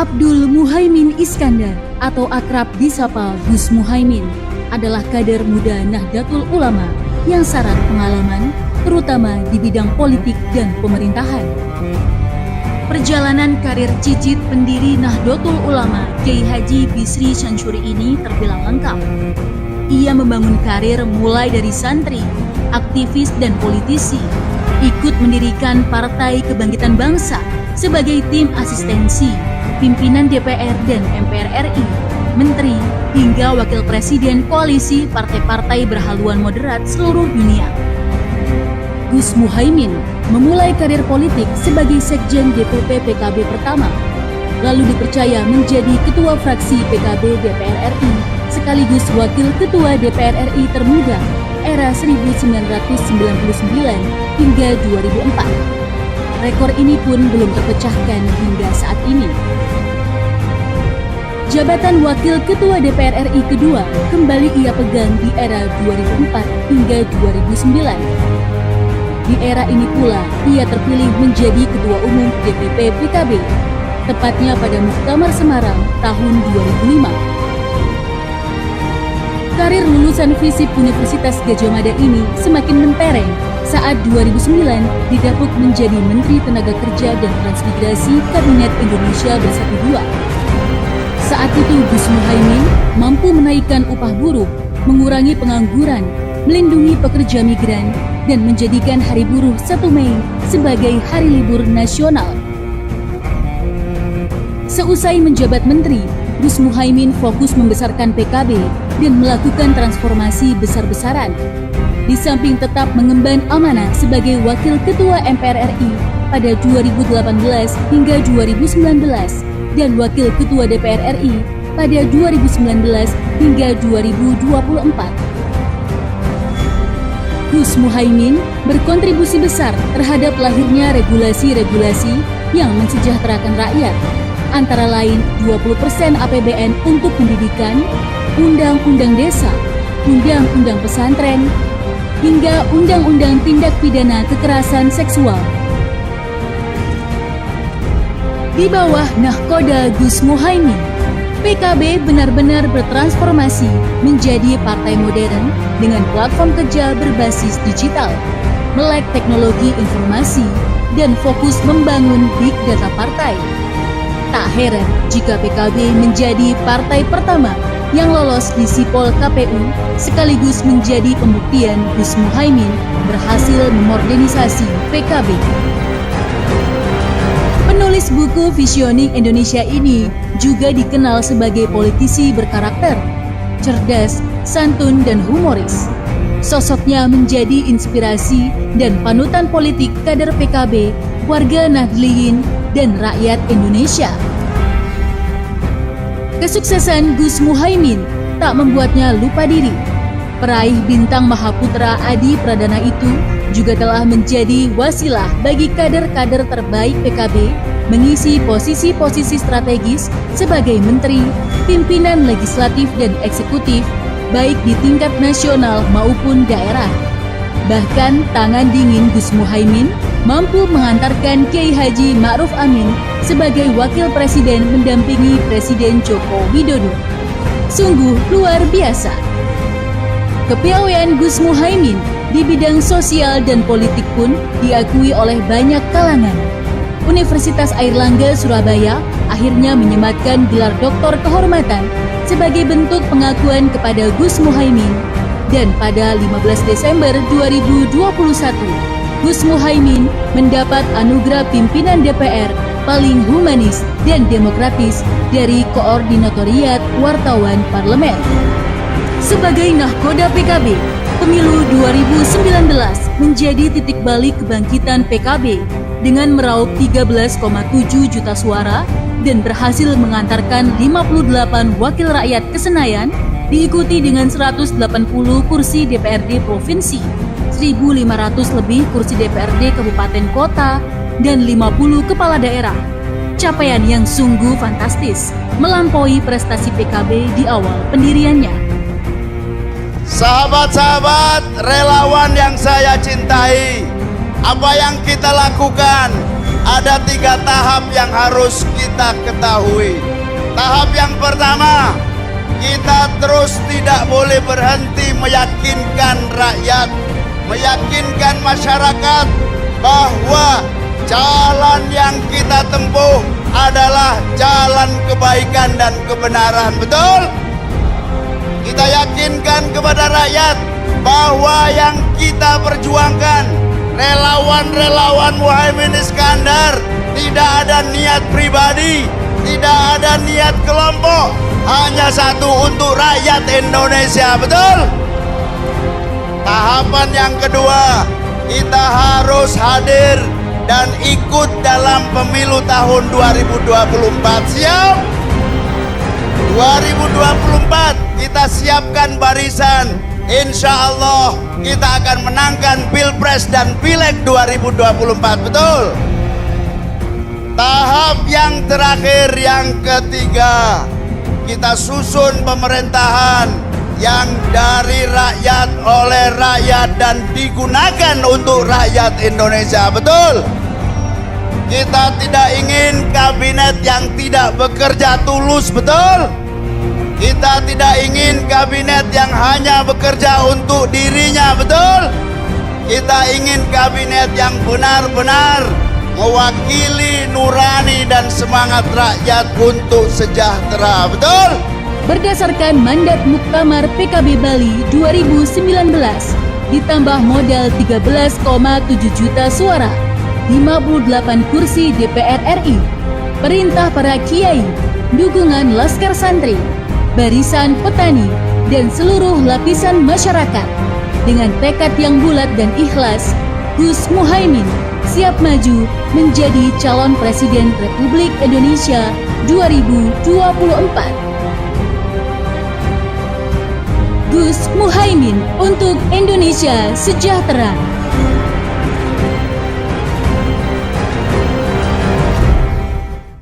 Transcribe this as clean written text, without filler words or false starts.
Abdul Muhaimin Iskandar atau akrab disapa Gus Muhaimin adalah kader muda Nahdlatul Ulama yang syarat pengalaman, terutama di bidang politik dan pemerintahan. Perjalanan karir cicit pendiri Nahdlatul Ulama Kiai Haji Bisri Syamsuri ini terbilang lengkap. Ia membangun karir mulai dari santri, aktivis dan politisi, ikut mendirikan Partai Kebangkitan Bangsa sebagai tim asistensi, pimpinan DPR dan MPR RI, menteri, hingga wakil presiden koalisi partai-partai berhaluan moderat seluruh dunia. Gus Muhaimin memulai karir politik sebagai sekjen DPP PKB pertama, lalu dipercaya menjadi ketua fraksi PKB DPR RI, sekaligus wakil ketua DPR RI termuda era 1999 hingga 2004. Rekor ini pun belum terpecahkan hingga saat ini. Jabatan Wakil Ketua DPR RI kedua kembali ia pegang di era 2004 hingga 2009. Di era ini pula ia terpilih menjadi Ketua Umum DPP PKB, tepatnya pada Muktamar Semarang tahun 2005. Karir lulusan FISIP Universitas Gadjah Mada ini semakin mentereng saat 2009 didapuk menjadi Menteri Tenaga Kerja dan Transmigrasi Kabinet Indonesia Bersatu II. Saat itu Gus Muhaimin mampu menaikkan upah buruh, mengurangi pengangguran, melindungi pekerja migran, dan menjadikan Hari Buruh 1 Mei sebagai hari libur nasional. Seusai menjabat menteri, Gus Muhaimin fokus membesarkan PKB dan melakukan transformasi besar-besaran. Di samping tetap mengemban amanah sebagai Wakil Ketua MPR RI pada 2018 hingga 2019 dan Wakil Ketua DPR RI pada 2019 hingga 2024. Gus Muhaimin berkontribusi besar terhadap lahirnya regulasi-regulasi yang mensejahterakan rakyat, antara lain 20% APBN untuk pendidikan, Undang-Undang Desa, Undang-Undang Pesantren, hingga Undang-Undang Tindak Pidana Kekerasan Seksual. Di bawah nahkoda Gus Muhaimin, PKB benar-benar bertransformasi menjadi partai modern dengan platform kerja berbasis digital, melek teknologi informasi, dan fokus membangun big data partai. Tak heran jika PKB menjadi partai pertama yang lolos di Sipol KPU, sekaligus menjadi pembuktian Gus Muhaimin berhasil memodernisasi PKB. Penulis buku Visioning Indonesia ini juga dikenal sebagai politisi berkarakter, cerdas, santun, dan humoris. Sosoknya menjadi inspirasi dan panutan politik kader PKB, warga Nahdliyin, dan rakyat Indonesia. Kesuksesan Gus Muhaimin tak membuatnya lupa diri. Peraih bintang Mahaputra Adi Pradana itu juga telah menjadi wasilah bagi kader-kader terbaik PKB mengisi posisi-posisi strategis sebagai menteri, pimpinan legislatif dan eksekutif, baik di tingkat nasional maupun daerah. Bahkan tangan dingin Gus Muhaimin mampu mengantarkan Kiai Haji Ma'ruf Amin sebagai wakil presiden mendampingi Presiden Joko Widodo. Sungguh luar biasa. Kepiawaian Gus Muhaimin di bidang sosial dan politik pun diakui oleh banyak kalangan. Universitas Airlangga Surabaya akhirnya menyematkan gelar doktor kehormatan sebagai bentuk pengakuan kepada Gus Muhaimin. Dan pada 15 Desember 2021, Gus Muhaimin mendapat anugerah pimpinan DPR paling humanis dan demokratis dari Koordinatoriat Wartawan Parlemen. Sebagai nahkoda PKB, pemilu 2019 menjadi titik balik kebangkitan PKB dengan meraup 13,7 juta suara dan berhasil mengantarkan 58 wakil rakyat ke Senayan, diikuti dengan 180 kursi DPRD Provinsi, 1.500 lebih kursi DPRD Kabupaten Kota, dan 50 kepala daerah. Capaian yang sungguh fantastis, melampaui prestasi PKB di awal pendiriannya. Sahabat-sahabat relawan yang saya cintai, apa yang kita lakukan ada 3 tahap yang harus kita ketahui. Tahap yang pertama, kita terus tidak boleh berhenti meyakinkan rakyat, meyakinkan masyarakat bahwa jalan yang kita tempuh adalah jalan kebaikan dan kebenaran. Betul? Kita yakinkan kepada rakyat bahwa yang kita perjuangkan, relawan-relawan Muhaimin Iskandar, tidak ada niat pribadi, tidak ada niat kelompok, hanya satu, untuk rakyat Indonesia. Betul? Tahapan yang kedua, kita harus hadir dan ikut dalam pemilu tahun 2024. Siap? 2024 kita siapkan barisan. Insya Allah kita akan menangkan Pilpres dan Pileg 2024. Betul? Tahap yang terakhir, yang ketiga, kita susun pemerintahan yang dari rakyat, oleh rakyat, dan digunakan untuk rakyat Indonesia. Betul? Kita tidak ingin kabinet yang tidak bekerja tulus. Betul? Kita tidak ingin kabinet yang hanya bekerja untuk dirinya. Betul? Kita ingin kabinet yang benar-benar mewakili nurani dan semangat rakyat untuk sejahtera. Betul? Berdasarkan mandat Muktamar PKB Bali 2019, ditambah modal 13,7 juta suara, 58 kursi DPR RI, perintah para kiai, dukungan Laskar Santri, barisan petani, dan seluruh lapisan masyarakat. Dengan tekad yang bulat dan ikhlas, Gus Muhaimin siap maju menjadi calon Presiden Republik Indonesia 2024. Gus Muhaimin untuk Indonesia sejahtera.